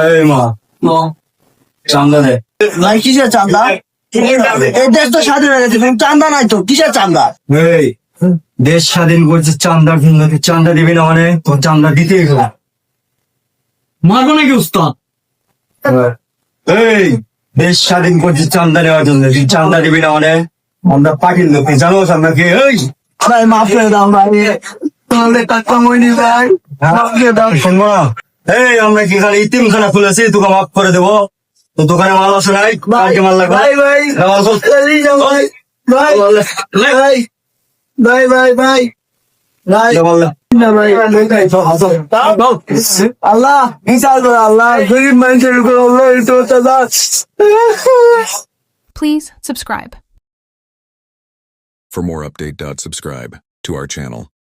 এই মা চান্দা দে। ভাই কিসের চান্দা? এই দেশ তো স্বাধীন হয়ে গেছে, কিন্তু চান্দা নাই তো, কিসের চান্দা? এই দেশ স্বাধীন করছে, চান্দা জন্য চান্দা দিবি না মানে তোর চান্দা দিতেই হবে। মারবো নাকি উস্তাদ? এই দেশ স্বাধীন করছে চান্দা নেওয়ার জন্য, তুই চান্দা দিবি না মানে আমরা পার্টির লোক, তুই জানো আমরা কি? এই ভাই মাফ করে দাও ভাই, তাহলে টাকা মইনি ভাই, মাফ করে দাও। শুনবো না? এই আমরা কি খালি ইতিমখানা খুলেছি, তোকে মাফ করে দেবো? তো দোকানে মাল আছে নাই? কালকে মাল লাগবে। ভাই ভাই মাল চল। চালিয়ে যাও ভাই, ভাই ভাই ভাই ভাই ভাই ভাই মাল লে। না ভাই, আল্লাহ বিচার করে, আল্লাহ গরিব মানুষের উপর আল্লাহ একটু অত্যাচার। Please subscribe. For more update, subscribe to our channel.